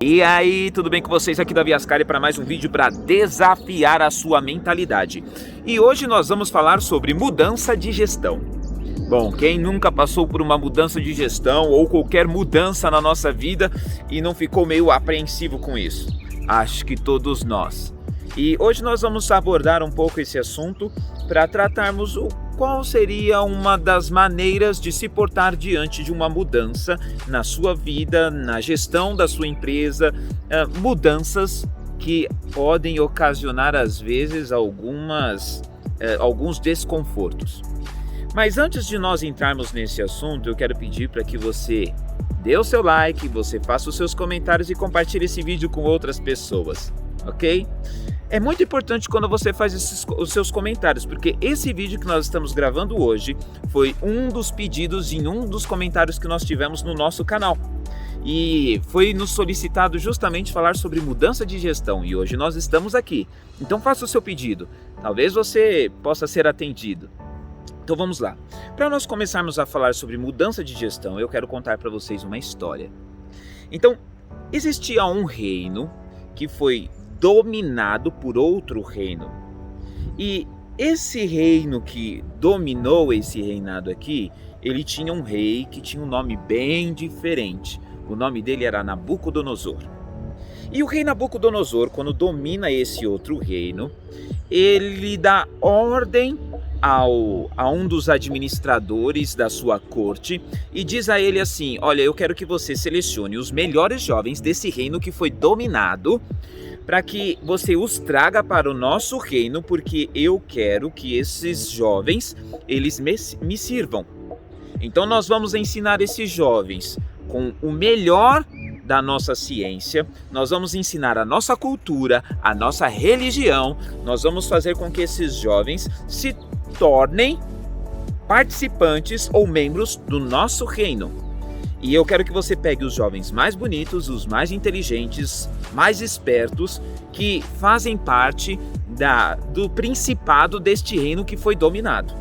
E aí, tudo bem com vocês? Aqui Davi Ascari para mais um vídeo para desafiar a sua mentalidade. E hoje nós vamos falar sobre mudança de gestão. Bom, quem nunca passou por uma mudança de gestão ou qualquer mudança na nossa vida e não ficou meio apreensivo com isso? Acho que todos nós. E hoje nós vamos abordar um pouco esse assunto para tratarmos qual seria uma das maneiras de se portar diante de uma mudança na sua vida, na gestão da sua empresa, mudanças que podem ocasionar às vezes alguns desconfortos. Mas antes de nós entrarmos nesse assunto, eu quero pedir para que você dê o seu like, você faça os seus comentários e compartilhe esse vídeo com outras pessoas, ok? É muito importante quando você faz os seus comentários, porque esse vídeo que nós estamos gravando hoje foi um dos pedidos em um dos comentários que nós tivemos no nosso canal. E foi nos solicitado justamente falar sobre mudança de gestão e hoje nós estamos aqui. Então faça o seu pedido, talvez você possa ser atendido. Então vamos lá. Para nós começarmos a falar sobre mudança de gestão, eu quero contar para vocês uma história. Então, existia um reino que foi dominado por outro reino. E esse reino que dominou esse reinado aqui, ele tinha um rei que tinha um nome bem diferente. O nome dele era Nabucodonosor. E o rei Nabucodonosor, quando domina esse outro reino, ele dá ordem a um dos administradores da sua corte e diz a ele assim: olha, eu quero que você selecione os melhores jovens desse reino que foi dominado para que você os traga para o nosso reino, porque eu quero que esses jovens, eles me sirvam. Então nós vamos ensinar esses jovens com o melhor da nossa ciência, nós vamos ensinar a nossa cultura, a nossa religião, nós vamos fazer com que esses jovens se tornem participantes ou membros do nosso reino. E eu quero que você pegue os jovens mais bonitos, os mais inteligentes, mais espertos, que fazem parte do principado deste reino que foi dominado.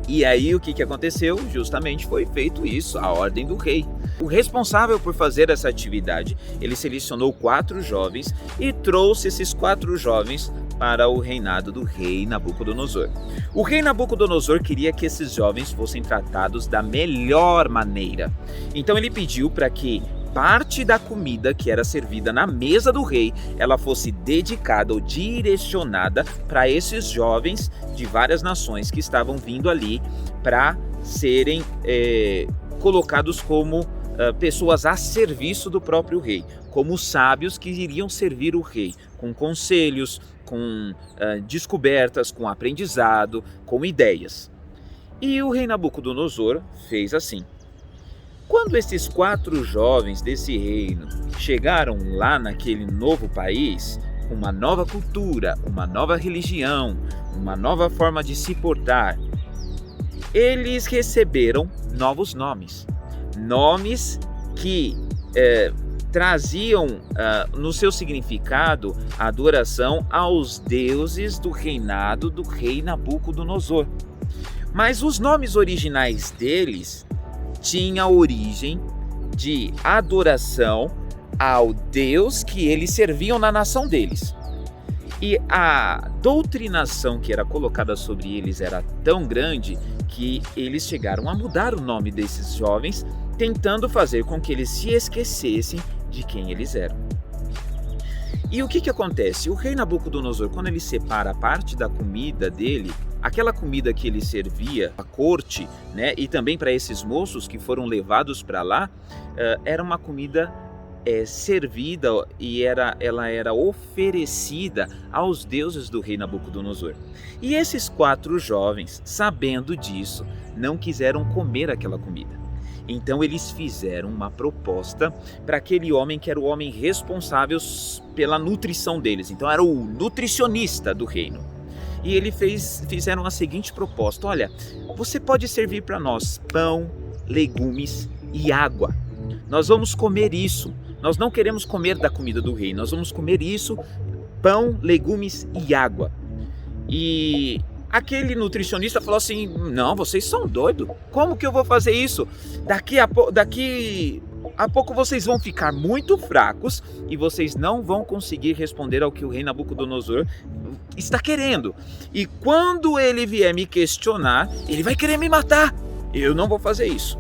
E aí o que aconteceu? Justamente foi feito isso, a ordem do rei. O responsável por fazer essa atividade, ele selecionou 4 jovens e trouxe esses 4 jovens para o reinado do rei Nabucodonosor. O rei Nabucodonosor queria que esses jovens fossem tratados da melhor maneira. Então ele pediu para que parte da comida que era servida na mesa do rei, ela fosse dedicada ou direcionada para esses jovens de várias nações que estavam vindo ali para serem colocados como pessoas a serviço do próprio rei, como sábios que iriam servir o rei, com conselhos, com descobertas, com aprendizado, com ideias. E o rei Nabucodonosor fez assim. Quando esses 4 jovens desse reino chegaram lá naquele novo país, uma nova cultura, uma nova religião, uma nova forma de se portar, eles receberam novos nomes. Nomes que traziam no seu significado a adoração aos deuses do reinado do rei Nabucodonosor. Mas os nomes originais deles tinham origem de adoração ao Deus que eles serviam na nação deles. E a doutrinação que era colocada sobre eles era tão grande que eles chegaram a mudar o nome desses jovens, tentando fazer com que eles se esquecessem de quem eles eram. E o que acontece? O rei Nabucodonosor, quando ele separa a parte da comida dele, aquela comida que ele servia à corte, né, e também para esses moços que foram levados para lá, era uma comida servida e ela era oferecida aos deuses do rei Nabucodonosor. E esses 4 jovens, sabendo disso, não quiseram comer aquela comida. Então eles fizeram uma proposta para aquele homem que era o homem responsável pela nutrição deles. Então era o nutricionista do reino. E fizeram a seguinte proposta: olha, você pode servir para nós pão, legumes e água. Nós vamos comer isso. Nós não queremos comer da comida do rei. Nós vamos comer isso, pão, legumes e água. E aquele nutricionista falou assim: não, vocês são doidos. Como que eu vou fazer isso? Daqui a pouco vocês vão ficar muito fracos e vocês não vão conseguir responder ao que o rei Nabucodonosor está querendo. E quando ele vier me questionar, ele vai querer me matar. Eu não vou fazer isso.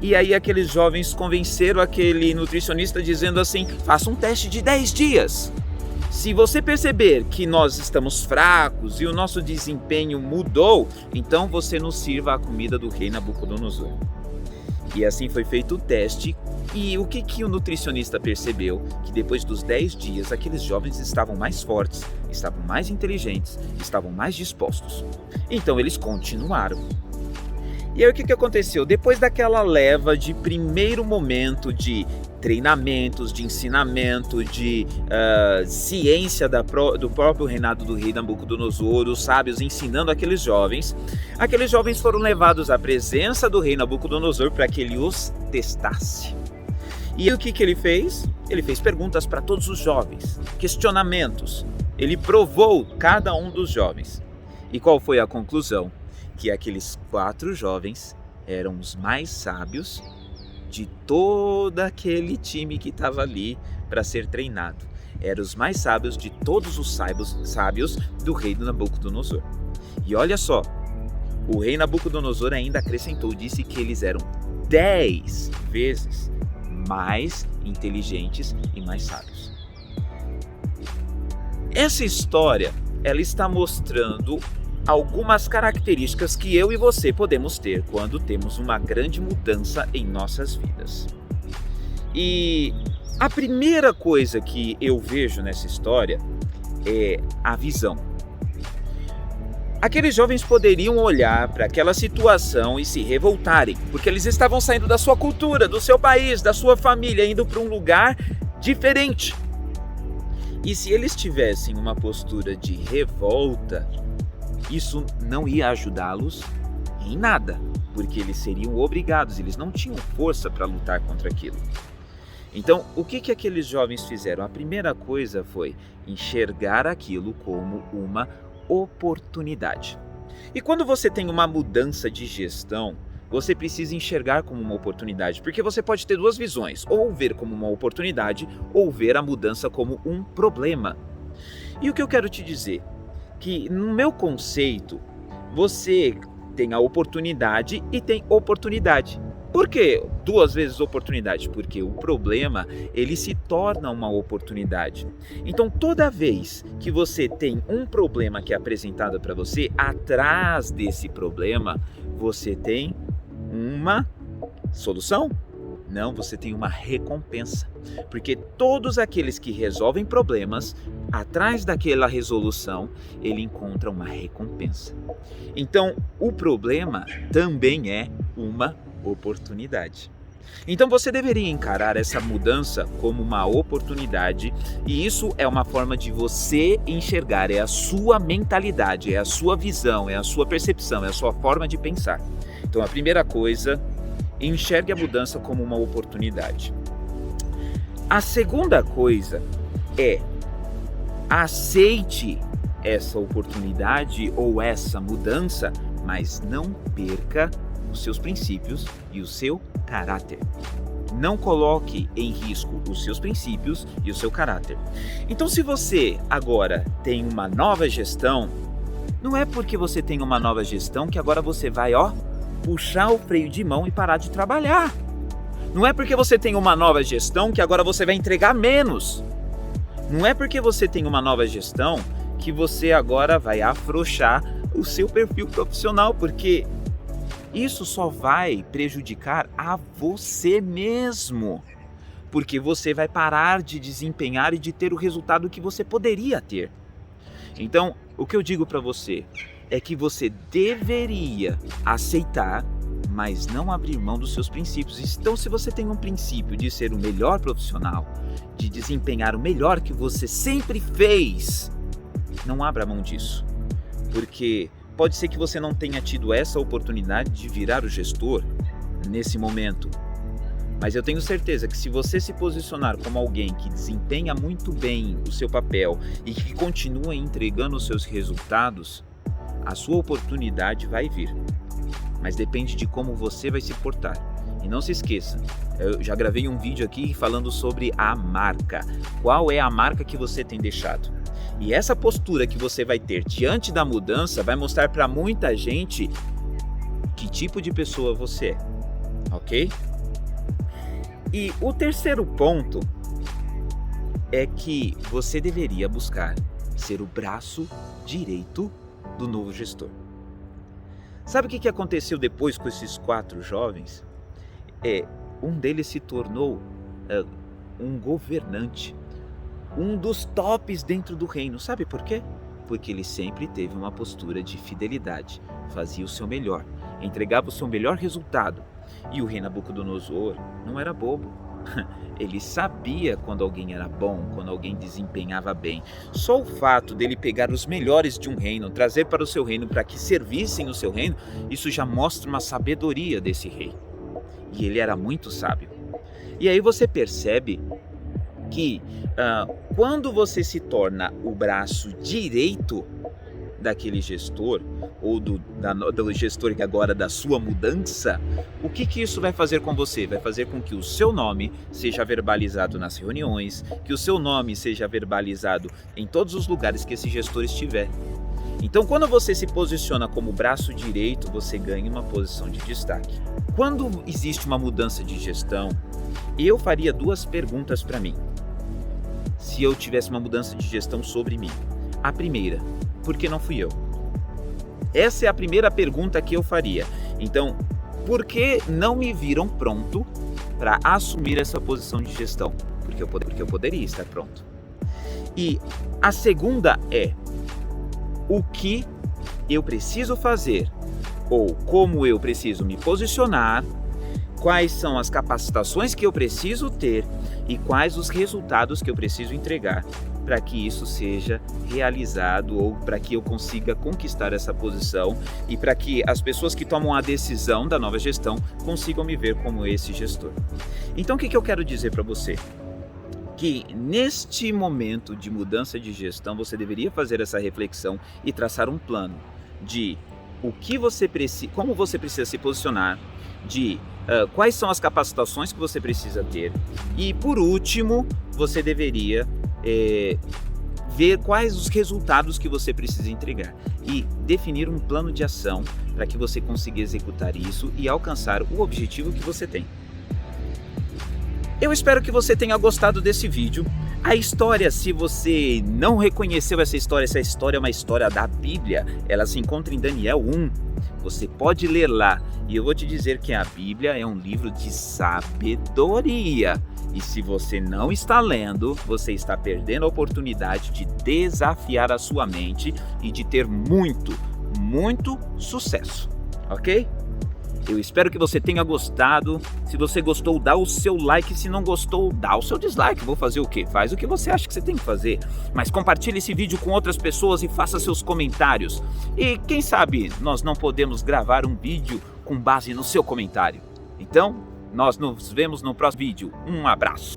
E aí aqueles jovens convenceram aquele nutricionista dizendo assim: faça um teste de 10 dias. Se você perceber que nós estamos fracos e o nosso desempenho mudou, então você nos sirva a comida do rei Nabucodonosor. E assim foi feito o teste. E o que o nutricionista percebeu? Que depois dos 10 dias, aqueles jovens estavam mais fortes, estavam mais inteligentes, estavam mais dispostos. Então eles continuaram. E aí o que aconteceu? Depois daquela leva de primeiro momento de treinamentos, de ensinamento, de ciência do próprio reinado do rei Nabucodonosor, os sábios ensinando aqueles jovens foram levados à presença do rei Nabucodonosor para que ele os testasse. E o que ele fez? Ele fez perguntas para todos os jovens, questionamentos. Ele provou cada um dos jovens. E qual foi a conclusão? Que aqueles 4 jovens eram os mais sábios de todo aquele time que estava ali para ser treinado. Eram os mais sábios de todos os sábios do rei Nabucodonosor. E olha só, o rei Nabucodonosor ainda acrescentou, disse que eles eram 10 vezes mais inteligentes e mais sábios. Essa história, ela está mostrando algumas características que eu e você podemos ter quando temos uma grande mudança em nossas vidas. E a primeira coisa que eu vejo nessa história é a visão. Aqueles jovens poderiam olhar para aquela situação e se revoltarem, porque eles estavam saindo da sua cultura, do seu país, da sua família, indo para um lugar diferente. E se eles tivessem uma postura de revolta, isso não ia ajudá-los em nada, porque eles seriam obrigados, eles não tinham força para lutar contra aquilo. Então, o que aqueles jovens fizeram? A primeira coisa foi enxergar aquilo como uma oportunidade. E quando você tem uma mudança de gestão, você precisa enxergar como uma oportunidade, porque você pode ter duas visões, ou ver como uma oportunidade, ou ver a mudança como um problema. E o que eu quero te dizer? Que no meu conceito, você tem a oportunidade e tem oportunidade. Por que 2 vezes oportunidade? Porque o problema, ele se torna uma oportunidade. Então, toda vez que você tem um problema que é apresentado para você, atrás desse problema, você tem uma solução? Não, você tem uma recompensa. Porque todos aqueles que resolvem problemas, atrás daquela resolução, ele encontra uma recompensa. Então, o problema também é uma oportunidade. Então você deveria encarar essa mudança como uma oportunidade, e isso é uma forma de você enxergar, é a sua mentalidade, é a sua visão, é a sua percepção, é a sua forma de pensar. Então a primeira coisa, enxergue a mudança como uma oportunidade. A segunda coisa é aceite essa oportunidade ou essa mudança, mas não perca os seus princípios e o seu caráter. Não coloque em risco os seus princípios e o seu caráter. Então, se você agora tem uma nova gestão, não é porque você tem uma nova gestão que agora você vai, puxar o freio de mão e parar de trabalhar. Não é porque você tem uma nova gestão que agora você vai entregar menos. Não é porque você tem uma nova gestão que você agora vai afrouxar o seu perfil profissional, porque isso só vai prejudicar a você mesmo, porque você vai parar de desempenhar e de ter o resultado que você poderia ter. Então, o que eu digo para você é que você deveria aceitar, mas não abrir mão dos seus princípios. Então, se você tem um princípio de ser o melhor profissional, de desempenhar o melhor que você sempre fez, não abra mão disso, porque pode ser que você não tenha tido essa oportunidade de virar o gestor nesse momento. Mas eu tenho certeza que se você se posicionar como alguém que desempenha muito bem o seu papel e que continua entregando os seus resultados, a sua oportunidade vai vir. Mas depende de como você vai se portar. E não se esqueça, eu já gravei um vídeo aqui falando sobre a marca. Qual é a marca que você tem deixado? E essa postura que você vai ter diante da mudança vai mostrar para muita gente que tipo de pessoa você é, ok? E o terceiro ponto é que você deveria buscar ser o braço direito do novo gestor. Sabe o que aconteceu depois com esses 4 jovens? Um deles se tornou um governante, um dos tops dentro do reino. Sabe por quê? Porque ele sempre teve uma postura de fidelidade, fazia o seu melhor, entregava o seu melhor resultado. E o rei Nabucodonosor não era bobo. Ele sabia quando alguém era bom, quando alguém desempenhava bem. Só o fato dele pegar os melhores de um reino, trazer para o seu reino para que servissem o seu reino, isso já mostra uma sabedoria desse rei. E ele era muito sábio. E aí você percebe que quando você se torna o braço direito daquele gestor, ou do gestor que agora da sua mudança, o que isso vai fazer com você? Vai fazer com que o seu nome seja verbalizado nas reuniões, que o seu nome seja verbalizado em todos os lugares que esse gestor estiver. Então, quando você se posiciona como braço direito, você ganha uma posição de destaque. Quando existe uma mudança de gestão, eu faria 2 perguntas para mim. Se eu tivesse uma mudança de gestão sobre mim. A primeira, por que não fui eu? Essa é a primeira pergunta que eu faria. Então, por que não me viram pronto para assumir essa posição de gestão? Porque eu poderia estar pronto. E a segunda é, o que eu preciso fazer? Ou como eu preciso me posicionar? Quais são as capacitações que eu preciso ter? E quais os resultados que eu preciso entregar para que isso seja realizado, ou para que eu consiga conquistar essa posição e para que as pessoas que tomam a decisão da nova gestão consigam me ver como esse gestor. Então, o que eu quero dizer para você? Que neste momento de mudança de gestão, você deveria fazer essa reflexão e traçar um plano de o que você precisa, como você precisa se posicionar, de quais são as capacitações que você precisa ter, e por último, você deveria ver quais os resultados que você precisa entregar e definir um plano de ação para que você consiga executar isso e alcançar o objetivo que você tem. Eu espero que você tenha gostado desse vídeo. A história, se você não reconheceu essa história é uma história da Bíblia. Ela se encontra em Daniel 1. Você pode ler lá. E eu vou te dizer que a Bíblia é um livro de sabedoria. E se você não está lendo, você está perdendo a oportunidade de desafiar a sua mente e de ter muito sucesso. Ok? Eu espero que você tenha gostado. Se você gostou, dá o seu like. Se não gostou, dá o seu dislike. Vou fazer o quê? Faz o que você acha que você tem que fazer. Mas compartilhe esse vídeo com outras pessoas e faça seus comentários. E quem sabe nós não podemos gravar um vídeo com base no seu comentário. Então, nós nos vemos no próximo vídeo. Um abraço.